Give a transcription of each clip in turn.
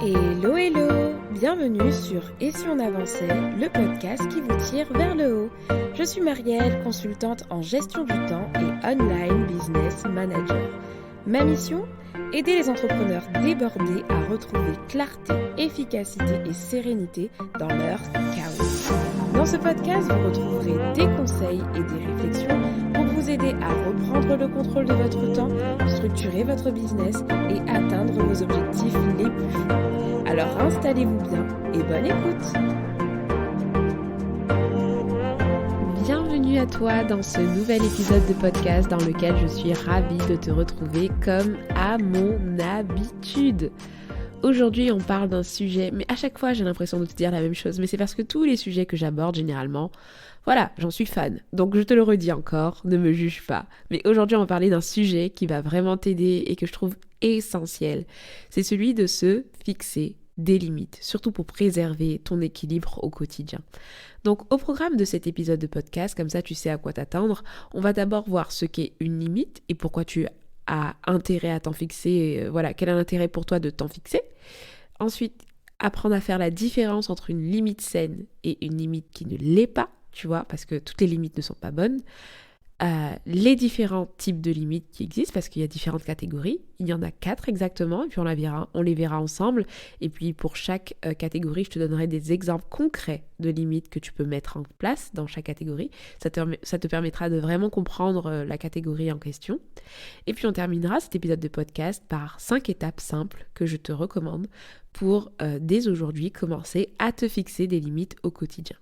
Hello hello, bienvenue sur Et si on avançait, le podcast qui vous tire vers le haut. Je suis Marielle, consultante en gestion du temps et online business manager. Ma mission? Aider les entrepreneurs débordés à retrouver clarté, efficacité et sérénité dans leur chaos. Dans ce podcast, vous retrouverez des conseils et des réflexions pour vous aider à reprendre le contrôle de votre temps, structurer votre business et atteindre vos objectifs les plus fous. Alors installez-vous bien et bonne écoute! Bienvenue à toi dans ce nouvel épisode de podcast dans lequel je suis ravie de te retrouver comme à mon habitude. Aujourd'hui, on parle d'un sujet, mais à chaque fois j'ai l'impression de te dire la même chose, mais c'est parce que tous les sujets que j'aborde généralement, voilà, j'en suis fan. Donc je te le redis encore, ne me juge pas. Mais aujourd'hui, on va parler d'un sujet qui va vraiment t'aider et que je trouve essentiel. C'est celui de se fixer des limites, surtout pour préserver ton équilibre au quotidien. Donc au programme de cet épisode de podcast, comme ça tu sais à quoi t'attendre, on va d'abord voir ce qu'est une limite et pourquoi tu as intérêt à t'en fixer, quel est l'intérêt pour toi de t'en fixer. Ensuite, apprendre à faire la différence entre une limite saine et une limite qui ne l'est pas, tu vois, parce que toutes les limites ne sont pas bonnes. Les différents types de limites qui existent, parce qu'il y a différentes catégories. Il y en a 4 exactement, et puis on les verra ensemble. Et puis pour chaque catégorie, je te donnerai des exemples concrets de limites que tu peux mettre en place dans chaque catégorie. Ça te permettra de vraiment comprendre la catégorie en question. Et puis on terminera cet épisode de podcast par 5 étapes simples que je te recommande pour dès aujourd'hui commencer à te fixer des limites au quotidien.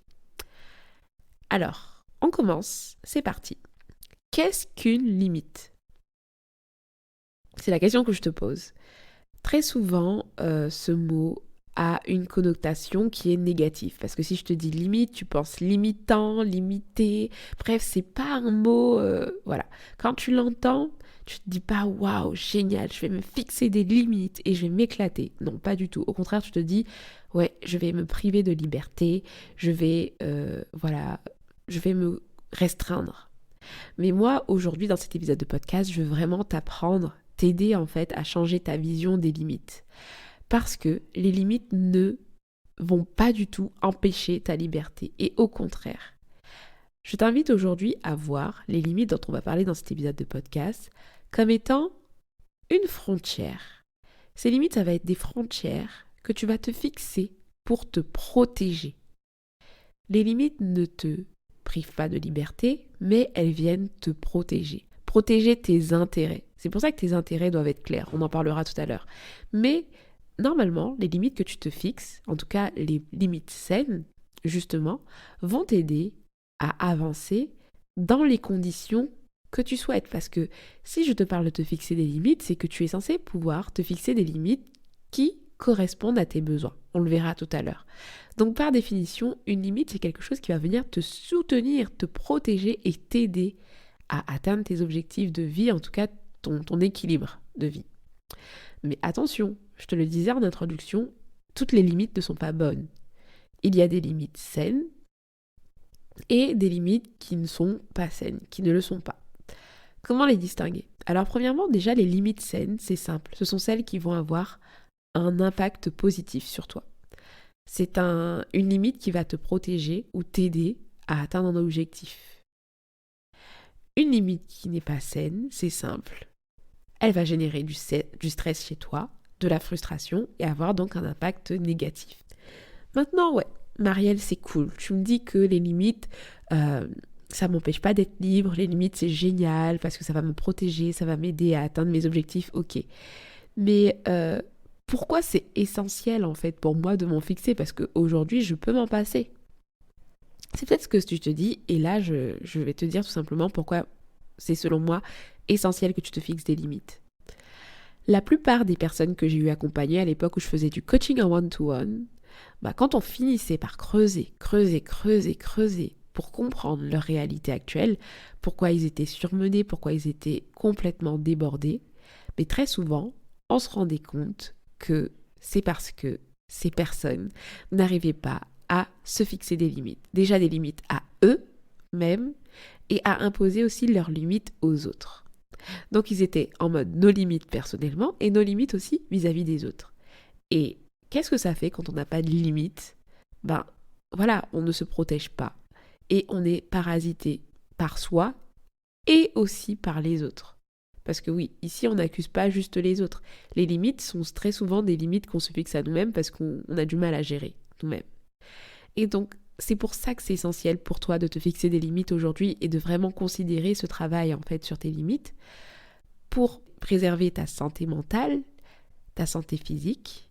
Alors, on commence, c'est parti. Qu'est-ce qu'une limite ? C'est la question que je te pose. Très souvent, ce mot a une connotation qui est négative. Parce que si je te dis limite, tu penses limitant, limité. Bref, c'est pas un mot... voilà. Quand tu l'entends, tu te dis pas « Waouh, génial, je vais me fixer des limites et je vais m'éclater ». Non, pas du tout. Au contraire, tu te dis « Ouais, je vais me priver de liberté, je vais me restreindre ». Mais moi, aujourd'hui, dans cet épisode de podcast, je veux vraiment t'aider en fait à changer ta vision des limites. Parce que les limites ne vont pas du tout empêcher ta liberté. Et au contraire, je t'invite aujourd'hui à voir les limites dont on va parler dans cet épisode de podcast comme étant une frontière. Ces limites, ça va être des frontières que tu vas te fixer pour te protéger. Les limites ne te privent pas de liberté, mais elles viennent te protéger. Protéger tes intérêts. C'est pour ça que tes intérêts doivent être clairs. On en parlera tout à l'heure. Mais normalement, les limites que tu te fixes, en tout cas les limites saines, justement, vont t'aider à avancer dans les conditions que tu souhaites. Parce que si je te parle de te fixer des limites, c'est que tu es censé pouvoir te fixer des limites qui correspondent à tes besoins. On le verra tout à l'heure. Donc par définition, une limite, c'est quelque chose qui va venir te soutenir, te protéger et t'aider à atteindre tes objectifs de vie, en tout cas ton équilibre de vie. Mais attention, je te le disais en introduction, toutes les limites ne sont pas bonnes. Il y a des limites saines et des limites qui ne sont pas saines, qui ne le sont pas. Comment les distinguer ? Alors premièrement, déjà les limites saines, c'est simple. Ce sont celles qui vont avoir un impact positif sur toi. C'est une limite qui va te protéger ou t'aider à atteindre un objectif. Une limite qui n'est pas saine, c'est simple. Elle va générer du stress chez toi, de la frustration et avoir donc un impact négatif. Maintenant, ouais, Marielle, c'est cool. Tu me dis que les limites, ça m'empêche pas d'être libre. Les limites, c'est génial parce que ça va me protéger, ça va m'aider à atteindre mes objectifs. Ok. Mais pourquoi c'est essentiel en fait pour moi de m'en fixer ? Parce qu'aujourd'hui, je peux m'en passer. C'est peut-être ce que tu te dis, et là, je vais te dire tout simplement pourquoi c'est selon moi essentiel que tu te fixes des limites. La plupart des personnes que j'ai eu accompagnées à l'époque où je faisais du coaching en one-to-one, quand on finissait par creuser pour comprendre leur réalité actuelle, pourquoi ils étaient surmenés, pourquoi ils étaient complètement débordés, mais très souvent, on se rendait compte que c'est parce que ces personnes n'arrivaient pas à se fixer des limites. Déjà des limites à eux-mêmes et à imposer aussi leurs limites aux autres. Donc ils étaient en mode nos limites personnellement et nos limites aussi vis-à-vis des autres. Et qu'est-ce que ça fait quand on n'a pas de limite? Ben voilà, on ne se protège pas et on est parasité par soi et aussi par les autres. Parce que oui, ici on n'accuse pas juste les autres. Les limites sont très souvent des limites qu'on se fixe à nous-mêmes parce qu'on a du mal à gérer nous-mêmes. Et donc, c'est pour ça que c'est essentiel pour toi de te fixer des limites aujourd'hui et de vraiment considérer ce travail en fait sur tes limites pour préserver ta santé mentale, ta santé physique,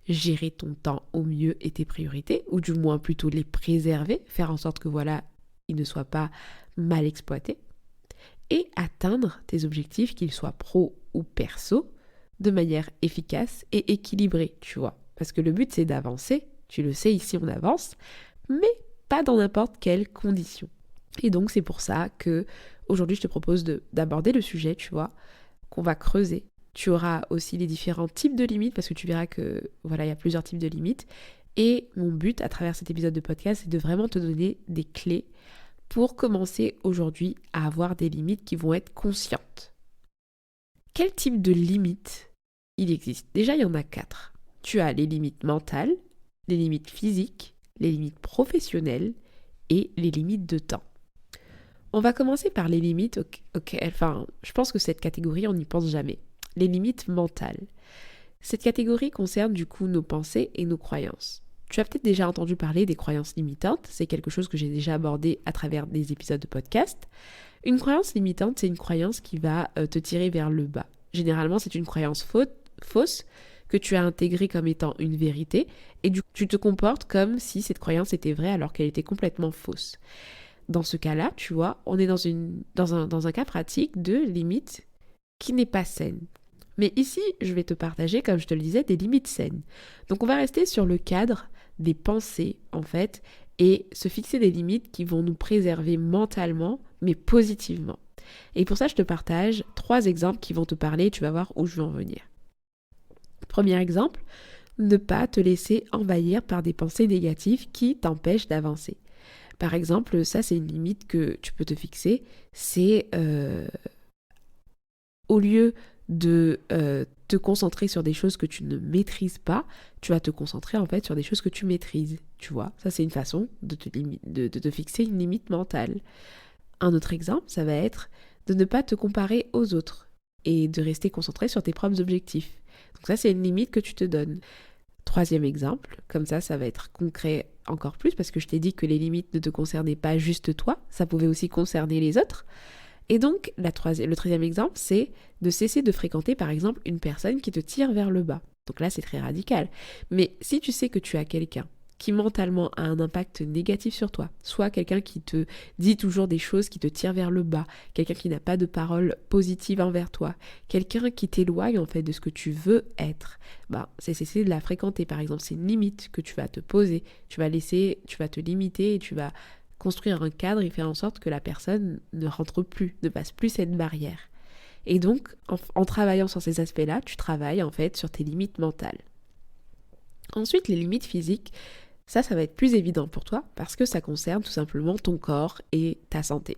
gérer ton temps au mieux et tes priorités, ou du moins plutôt les préserver, faire en sorte que voilà, ils ne soient pas mal exploités, et atteindre tes objectifs, qu'ils soient pro ou perso, de manière efficace et équilibrée, tu vois. Parce que le but c'est d'avancer, tu le sais, ici on avance, mais pas dans n'importe quelles conditions. Et donc c'est pour ça que aujourd'hui je te propose d'aborder le sujet, tu vois, qu'on va creuser. Tu auras aussi les différents types de limites parce que tu verras que voilà, il y a plusieurs types de limites. Et mon but à travers cet épisode de podcast, c'est de vraiment te donner des clés pour commencer aujourd'hui à avoir des limites qui vont être conscientes. Quel type de limites il existe? Déjà, il y en a 4. Tu as les limites mentales, les limites physiques, les limites professionnelles et les limites de temps. On va commencer par les limites, enfin, je pense que cette catégorie, on n'y pense jamais. Les limites mentales. Cette catégorie concerne du coup nos pensées et nos croyances. Tu as peut-être déjà entendu parler des croyances limitantes, c'est quelque chose que j'ai déjà abordé à travers des épisodes de podcast. Une croyance limitante, c'est une croyance qui va te tirer vers le bas. Généralement, c'est une croyance fausse que tu as intégrée comme étant une vérité et tu te comportes comme si cette croyance était vraie alors qu'elle était complètement fausse. Dans ce cas-là, tu vois, on est dans un cas pratique de limite qui n'est pas saine. Mais ici, je vais te partager, comme je te le disais, des limites saines. Donc on va rester sur le cadre des pensées, en fait, et se fixer des limites qui vont nous préserver mentalement, mais positivement. Et pour ça, je te partage 3 exemples qui vont te parler et tu vas voir où je veux en venir. Premier exemple, ne pas te laisser envahir par des pensées négatives qui t'empêchent d'avancer. Par exemple, ça c'est une limite que tu peux te fixer, c'est au lieu de te concentrer sur des choses que tu ne maîtrises pas, tu vas te concentrer en fait sur des choses que tu maîtrises, tu vois. Ça c'est une façon de te fixer une limite mentale. Un autre exemple, ça va être de ne pas te comparer aux autres et de rester concentré sur tes propres objectifs. Donc ça c'est une limite que tu te donnes. Troisième exemple, comme ça va être concret encore plus parce que je t'ai dit que les limites ne te concernaient pas juste toi, ça pouvait aussi concerner les autres. Et donc, le 3e exemple, c'est de cesser de fréquenter par exemple une personne qui te tire vers le bas. Donc là, c'est très radical. Mais si tu sais que tu as quelqu'un qui mentalement a un impact négatif sur toi, soit quelqu'un qui te dit toujours des choses qui te tirent vers le bas, quelqu'un qui n'a pas de paroles positives envers toi, quelqu'un qui t'éloigne en fait de ce que tu veux être, c'est cesser de la fréquenter par exemple. C'est une limite que tu vas te poser, tu vas te limiter et tu vas construire un cadre et faire en sorte que la personne ne rentre plus, ne passe plus cette barrière. Et donc, en travaillant sur ces aspects-là, tu travailles en fait sur tes limites mentales. Ensuite, les limites physiques, ça va être plus évident pour toi parce que ça concerne tout simplement ton corps et ta santé.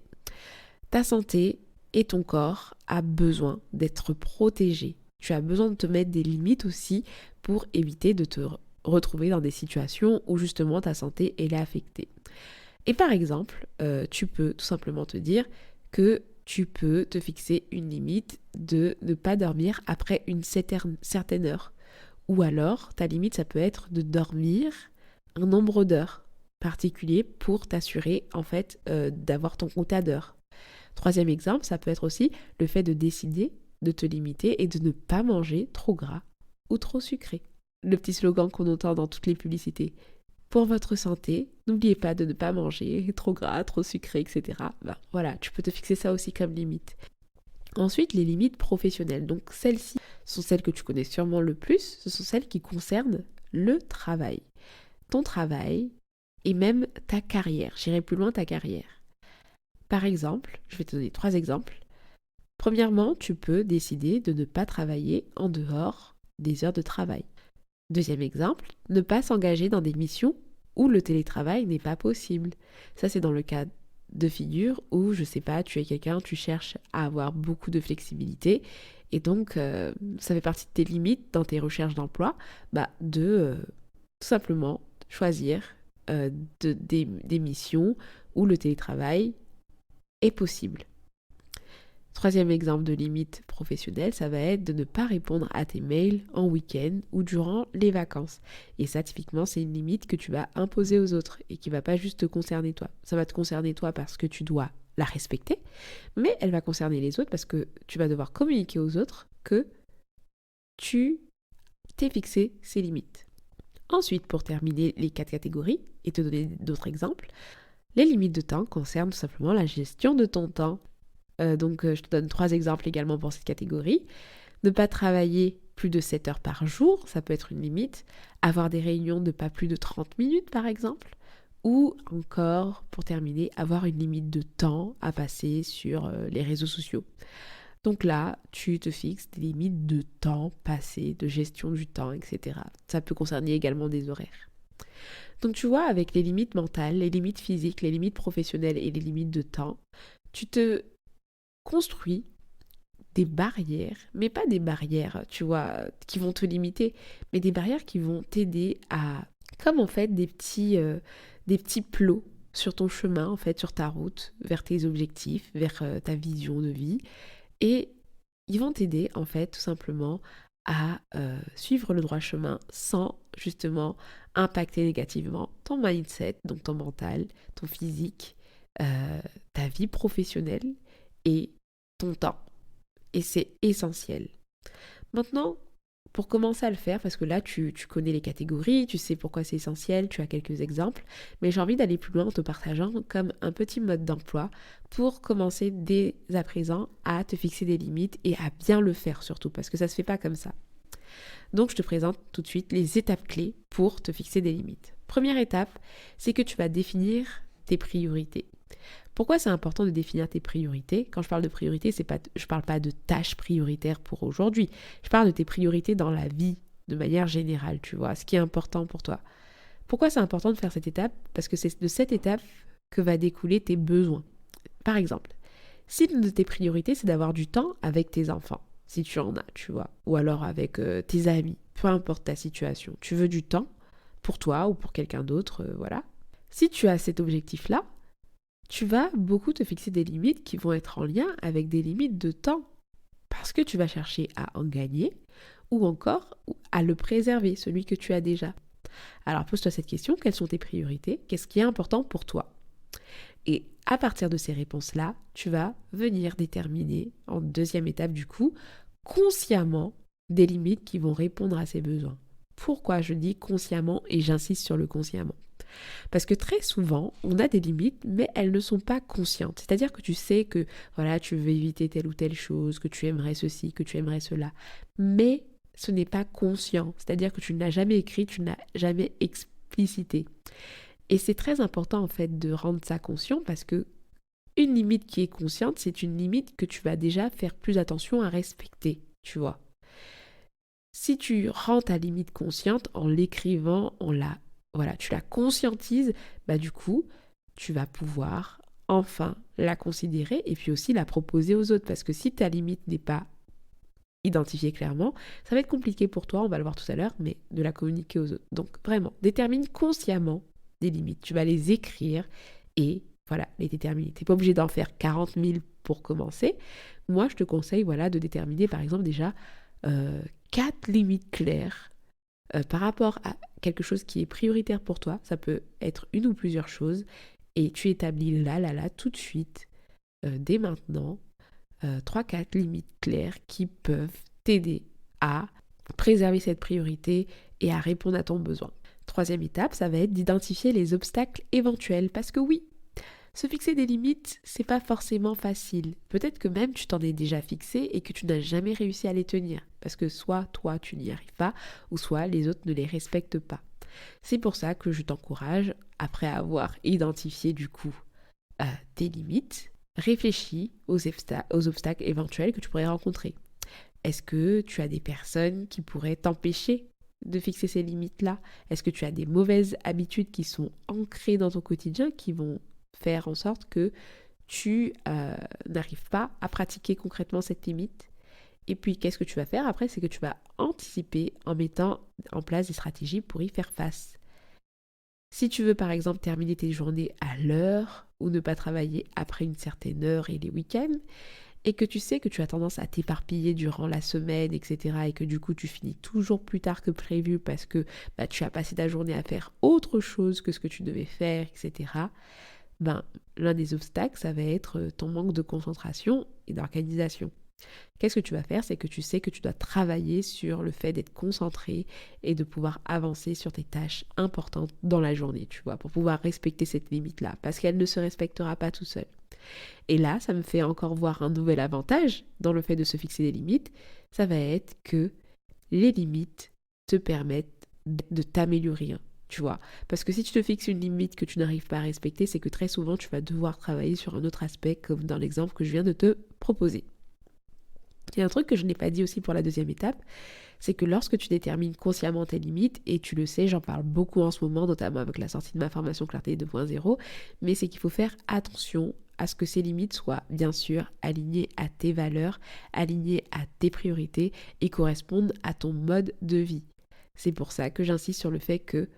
Ta santé et ton corps a besoin d'être protégés. Tu as besoin de te mettre des limites aussi pour éviter de te retrouver dans des situations où justement ta santé est affectée. Et par exemple, tu peux tout simplement te dire que tu peux te fixer une limite de ne pas dormir après une certaine heure. Ou alors, ta limite, ça peut être de dormir un nombre d'heures particulier pour t'assurer en fait d'avoir ton quota d'heures. Troisième exemple, ça peut être aussi le fait de décider de te limiter et de ne pas manger trop gras ou trop sucré. Le petit slogan qu'on entend dans toutes les publicités. Pour votre santé, n'oubliez pas de ne pas manger trop gras, trop sucré, etc. Voilà, tu peux te fixer ça aussi comme limite. Ensuite, les limites professionnelles. Donc celles-ci sont celles que tu connais sûrement le plus. Ce sont celles qui concernent le travail. Ton travail et même ta carrière. J'irai plus loin, ta carrière. Par exemple, je vais te donner 3 exemples. Premièrement, tu peux décider de ne pas travailler en dehors des heures de travail. Deuxième exemple, ne pas s'engager dans des missions où le télétravail n'est pas possible. Ça, c'est dans le cas de figure où, je sais pas, tu es quelqu'un, tu cherches à avoir beaucoup de flexibilité Et donc, ça fait partie de tes limites dans tes recherches d'emploi, de tout simplement choisir des missions où le télétravail est possible. Troisième exemple de limite professionnelle, ça va être de ne pas répondre à tes mails en week-end ou durant les vacances. Et ça, typiquement, c'est une limite que tu vas imposer aux autres et qui va pas juste te concerner toi. Ça va te concerner toi parce que tu dois la respecter, mais elle va concerner les autres parce que tu vas devoir communiquer aux autres que tu t'es fixé ces limites. Ensuite, pour terminer les 4 catégories et te donner d'autres exemples, les limites de temps concernent tout simplement la gestion de ton temps. Je te donne 3 exemples également pour cette catégorie. Ne pas travailler plus de 7 heures par jour, ça peut être une limite. Avoir des réunions de pas plus de 30 minutes par exemple. Ou encore, pour terminer, avoir une limite de temps à passer sur les réseaux sociaux. Donc là, tu te fixes des limites de temps passé, de gestion du temps, etc. Ça peut concerner également des horaires. Donc tu vois, avec les limites mentales, les limites physiques, les limites professionnelles et les limites de temps, tu te construis des barrières, mais pas des barrières, tu vois, qui vont te limiter, mais des barrières qui vont t'aider à, comme en fait des petits plots sur ton chemin, en fait, sur ta route, vers tes objectifs, vers ta vision de vie. Et ils vont t'aider, en fait, tout simplement à suivre le droit chemin sans, justement, impacter négativement ton mindset, donc ton mental, ton physique, ta vie professionnelle et ton temps. Et c'est essentiel. Maintenant, pour commencer à le faire, parce que là, tu connais les catégories, tu sais pourquoi c'est essentiel, tu as quelques exemples, mais j'ai envie d'aller plus loin en te partageant comme un petit mode d'emploi pour commencer dès à présent à te fixer des limites et à bien le faire surtout, parce que ça se fait pas comme ça. Donc, je te présente tout de suite les étapes clés pour te fixer des limites. Première étape, c'est que tu vas définir tes priorités. Pourquoi c'est important de définir tes priorités? Quand je parle de priorités, je ne parle pas de tâches prioritaires pour aujourd'hui. Je parle de tes priorités dans la vie, de manière générale, tu vois, ce qui est important pour toi. Pourquoi c'est important de faire cette étape? Parce que c'est de cette étape que va découler tes besoins. Par exemple, si l'une de tes priorités, c'est d'avoir du temps avec tes enfants, si tu en as, tu vois, ou alors avec tes amis, peu importe ta situation, tu veux du temps pour toi ou pour quelqu'un d'autre, voilà. Si tu as cet objectif-là, tu vas beaucoup te fixer des limites qui vont être en lien avec des limites de temps. Parce que tu vas chercher à en gagner ou encore à le préserver, celui que tu as déjà. Alors pose-toi cette question, quelles sont tes priorités? Qu'est-ce qui est important pour toi? Et à partir de ces réponses-là, tu vas venir déterminer, en deuxième étape du coup, consciemment des limites qui vont répondre à ces besoins. Pourquoi je dis consciemment et j'insiste sur le consciemment? Parce que très souvent, on a des limites, mais elles ne sont pas conscientes. C'est-à-dire que tu sais que voilà, tu veux éviter telle ou telle chose, que tu aimerais ceci, que tu aimerais cela. Mais ce n'est pas conscient. C'est-à-dire que tu ne l'as jamais écrit, tu ne l'as jamais explicité. Et c'est très important en fait de rendre ça conscient parce que une limite qui est consciente, c'est une limite que tu vas déjà faire plus attention à respecter, tu vois. Si tu rends ta limite consciente en l'écrivant, tu la conscientises, du coup, tu vas pouvoir enfin la considérer et puis aussi la proposer aux autres. Parce que si ta limite n'est pas identifiée clairement, ça va être compliqué pour toi, on va le voir tout à l'heure, mais de la communiquer aux autres. Donc vraiment, détermine consciemment des limites. Tu vas les écrire et voilà, les déterminer. Tu n'es pas obligé d'en faire 40 000 pour commencer. Moi, je te conseille de déterminer par exemple déjà 4 limites claires par rapport à quelque chose qui est prioritaire pour toi. Ça peut être une ou plusieurs choses. Et tu établis là, tout de suite, dès maintenant, 3-4 limites claires qui peuvent t'aider à préserver cette priorité et à répondre à ton besoin. Troisième étape, ça va être d'identifier les obstacles éventuels. Parce que oui, se fixer des limites, c'est pas forcément facile. Peut-être que même tu t'en es déjà fixé et que tu n'as jamais réussi à les tenir. Parce que soit toi, tu n'y arrives pas, ou soit les autres ne les respectent pas. C'est pour ça que je t'encourage, après avoir identifié du coup tes limites, réfléchis aux obstacles éventuels que tu pourrais rencontrer. Est-ce que tu as des personnes qui pourraient t'empêcher de fixer ces limites-là? Est-ce que tu as des mauvaises habitudes qui sont ancrées dans ton quotidien, qui vont faire en sorte que tu n'arrives pas à pratiquer concrètement cette limite? Et puis, qu'est-ce que tu vas faire après? C'est que tu vas anticiper en mettant en place des stratégies pour y faire face. Si tu veux, par exemple, terminer tes journées à l'heure ou ne pas travailler après une certaine heure et les week-ends, et que tu sais que tu as tendance à t'éparpiller durant la semaine, etc., et que du coup, tu finis toujours plus tard que prévu parce que tu as passé ta journée à faire autre chose que ce que tu devais faire, etc., l'un des obstacles, ça va être ton manque de concentration et d'organisation. Qu'est-ce que tu vas faire? C'est que tu sais que tu dois travailler sur le fait d'être concentré et de pouvoir avancer sur tes tâches importantes dans la journée, tu vois, pour pouvoir respecter cette limite-là, parce qu'elle ne se respectera pas tout seul. Et là, ça me fait encore voir un nouvel avantage dans le fait de se fixer des limites, ça va être que les limites te permettent de t'améliorer, tu vois. Parce que si tu te fixes une limite que tu n'arrives pas à respecter, c'est que très souvent, tu vas devoir travailler sur un autre aspect, comme dans l'exemple que je viens de te proposer. Il y a un truc que je n'ai pas dit aussi pour la deuxième étape, c'est que lorsque tu détermines consciemment tes limites, et tu le sais, j'en parle beaucoup en ce moment, notamment avec la sortie de ma formation Clarté 2.0, mais c'est qu'il faut faire attention à ce que ces limites soient bien sûr alignées à tes valeurs, alignées à tes priorités et correspondent à ton mode de vie. C'est pour ça que j'insiste sur le fait que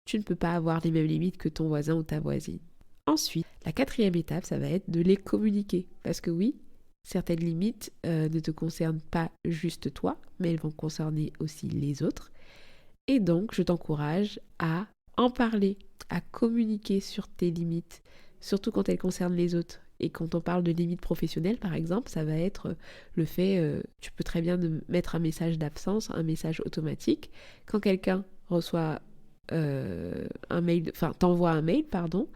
tu ne peux pas avoir les mêmes limites que ton voisin ou ta voisine. Ensuite, la quatrième étape, ça va être de les communiquer. Parce que oui, certaines limites ne te concernent pas juste toi, mais elles vont concerner aussi les autres. Et donc, je t'encourage à en parler, à communiquer sur tes limites, surtout quand elles concernent les autres. Et quand on parle de limites professionnelles, par exemple, ça va être le fait, tu peux très bien mettre un message d'absence, un message automatique. Quand quelqu'un reçoit un mail, enfin t'envoie un mail, pardon,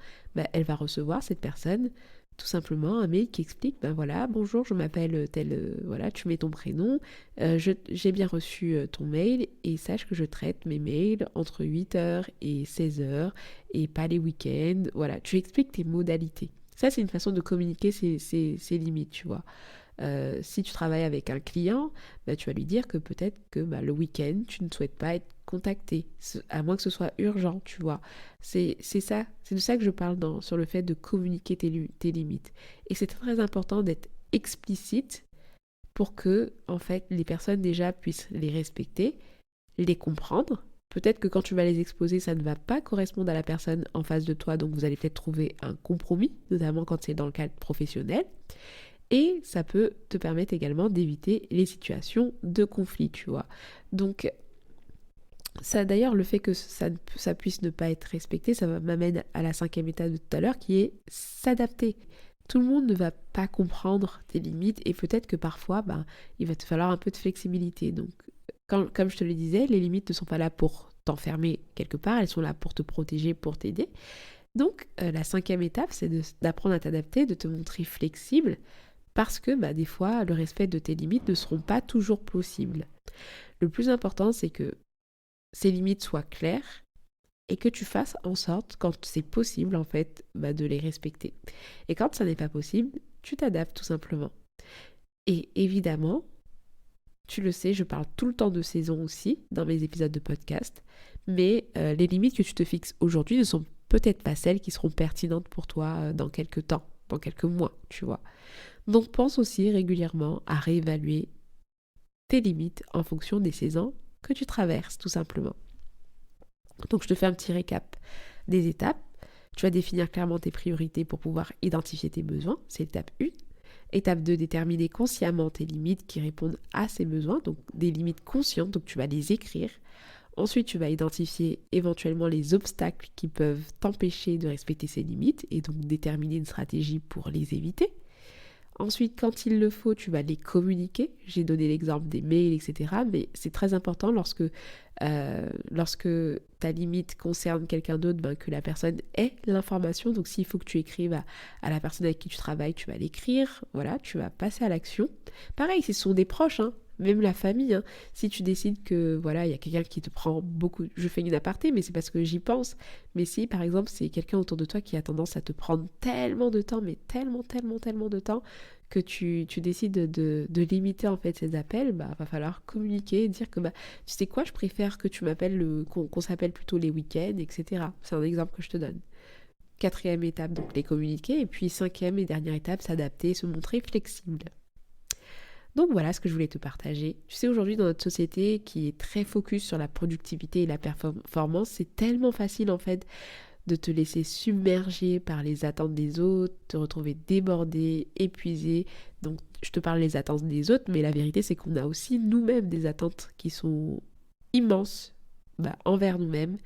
elle va recevoir, cette personne, tout simplement un mail qui explique, voilà, bonjour, je m'appelle tel, voilà, tu mets ton prénom, j'ai bien reçu ton mail et sache que je traite mes mails entre 8h et 16h et pas les week-ends, voilà, tu expliques tes modalités. Ça, c'est une façon de communiquer ses limites, tu vois. Si tu travailles avec un client, tu vas lui dire que peut-être que le week-end, tu ne souhaites pas être contacté, à moins que ce soit urgent, tu vois. C'est ça, c'est de ça que je parle sur le fait de communiquer tes limites. Et c'est très important d'être explicite pour que, en fait, les personnes déjà puissent les respecter, les comprendre. Peut-être que quand tu vas les exposer, ça ne va pas correspondre à la personne en face de toi, donc vous allez peut-être trouver un compromis, notamment quand c'est dans le cadre professionnel. Et ça peut te permettre également d'éviter les situations de conflit, tu vois. Donc, ça d'ailleurs, le fait que ça puisse ne pas être respecté, ça m'amène à la cinquième étape de tout à l'heure, qui est s'adapter. Tout le monde ne va pas comprendre tes limites et peut-être que parfois, il va te falloir un peu de flexibilité. Donc, comme je te le disais, les limites ne sont pas là pour t'enfermer quelque part, elles sont là pour te protéger, pour t'aider. Donc, la cinquième étape, c'est d'apprendre à t'adapter, de te montrer flexible, parce que des fois, le respect de tes limites ne seront pas toujours possibles. Le plus important, c'est que ces limites soient claires et que tu fasses en sorte, quand c'est possible, en fait, de les respecter. Et quand ça n'est pas possible, tu t'adaptes tout simplement. Et évidemment, tu le sais, je parle tout le temps de saison aussi dans mes épisodes de podcast, mais les limites que tu te fixes aujourd'hui ne sont peut-être pas celles qui seront pertinentes pour toi dans quelques temps, dans quelques mois, tu vois. Donc pense aussi régulièrement à réévaluer tes limites en fonction des saisons que tu traverses, tout simplement. Donc je te fais un petit récap des étapes. Tu vas définir clairement tes priorités pour pouvoir identifier tes besoins, c'est l'étape 1. Étape 2, déterminer consciemment tes limites qui répondent à ces besoins, donc des limites conscientes, donc tu vas les écrire. Ensuite, tu vas identifier éventuellement les obstacles qui peuvent t'empêcher de respecter ces limites et donc déterminer une stratégie pour les éviter. Ensuite, quand il le faut, tu vas les communiquer. J'ai donné l'exemple des mails, etc. Mais c'est très important lorsque ta limite concerne quelqu'un d'autre, que la personne ait l'information. Donc s'il faut que tu écrives à la personne avec qui tu travailles, tu vas l'écrire. Voilà, tu vas passer à l'action. Pareil, si ce sont des proches, même la famille, si tu décides que voilà, il y a quelqu'un qui te prend beaucoup, je fais une aparté, mais c'est parce que j'y pense, mais si par exemple c'est quelqu'un autour de toi qui a tendance à te prendre tellement de temps, mais tellement de temps, que tu décides de limiter en fait ces appels, va falloir communiquer, dire que tu sais quoi, je préfère que tu m'appelles, qu'on s'appelle plutôt les week-ends, etc. C'est un exemple que je te donne. Quatrième étape, donc les communiquer, et puis cinquième et dernière étape, s'adapter, se montrer flexible. Donc voilà ce que je voulais te partager. Tu sais, aujourd'hui dans notre société qui est très focus sur la productivité et la performance, c'est tellement facile en fait de te laisser submerger par les attentes des autres, te retrouver débordé, épuisé. Donc je te parle des attentes des autres, mais la vérité c'est qu'on a aussi nous-mêmes des attentes qui sont immenses envers nous-mêmes.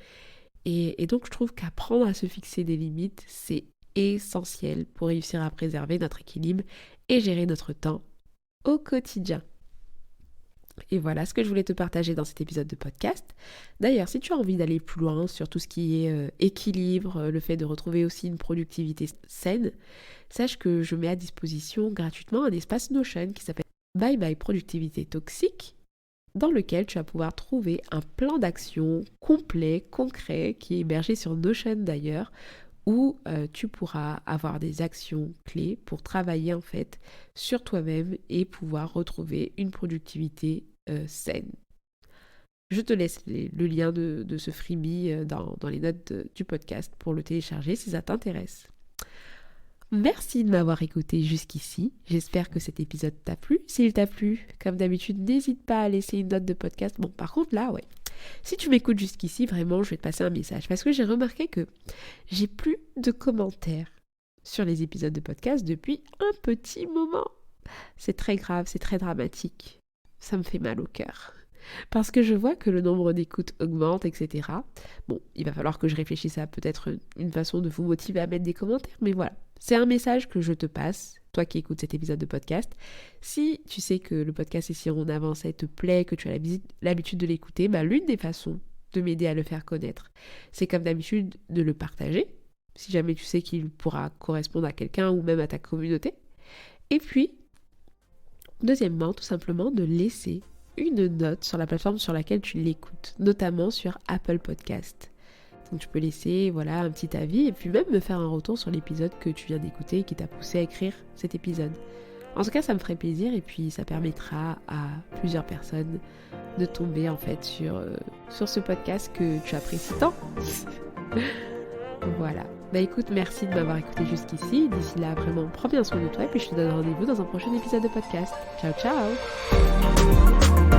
Et donc je trouve qu'apprendre à se fixer des limites, c'est essentiel pour réussir à préserver notre équilibre et gérer notre temps au quotidien. Et voilà ce que je voulais te partager dans cet épisode de podcast. D'ailleurs, si tu as envie d'aller plus loin sur tout ce qui est équilibre, le fait de retrouver aussi une productivité saine, sache que je mets à disposition gratuitement un espace Notion qui s'appelle Bye Bye Productivité Toxique, dans lequel tu vas pouvoir trouver un plan d'action complet, concret, qui est hébergé sur Notion d'ailleurs, où tu pourras avoir des actions clés pour travailler en fait sur toi-même et pouvoir retrouver une productivité saine. Je te laisse le lien de ce freebie dans les notes du podcast pour le télécharger si ça t'intéresse. Merci de m'avoir écouté jusqu'ici. J'espère que cet épisode t'a plu. S'il t'a plu, comme d'habitude, n'hésite pas à laisser une note de podcast. Bon, par contre, là, si tu m'écoutes jusqu'ici, vraiment, je vais te passer un message. Parce que j'ai remarqué que j'ai plus de commentaires sur les épisodes de podcast depuis un petit moment. C'est très grave, c'est très dramatique. Ça me fait mal au cœur. Parce que je vois que le nombre d'écoutes augmente, etc. Bon, il va falloir que je réfléchisse à peut-être une façon de vous motiver à mettre des commentaires, mais voilà. C'est un message que je te passe, toi qui écoutes cet épisode de podcast. Si tu sais que le podcast Ici on avance te plaît, que tu as l'habitude de l'écouter, l'une des façons de m'aider à le faire connaître, c'est comme d'habitude de le partager, si jamais tu sais qu'il pourra correspondre à quelqu'un ou même à ta communauté. Et puis, deuxièmement, tout simplement de laisser une note sur la plateforme sur laquelle tu l'écoutes, notamment sur Apple Podcast. Donc tu peux laisser un petit avis et puis même me faire un retour sur l'épisode que tu viens d'écouter et qui t'a poussé à écrire cet épisode. En tout cas, ça me ferait plaisir et puis ça permettra à plusieurs personnes de tomber en fait sur ce podcast que tu apprécies tant. Voilà. Écoute, merci de m'avoir écouté jusqu'ici. D'ici là, vraiment, prends bien soin de toi et puis je te donne rendez-vous dans un prochain épisode de podcast. Ciao, ciao!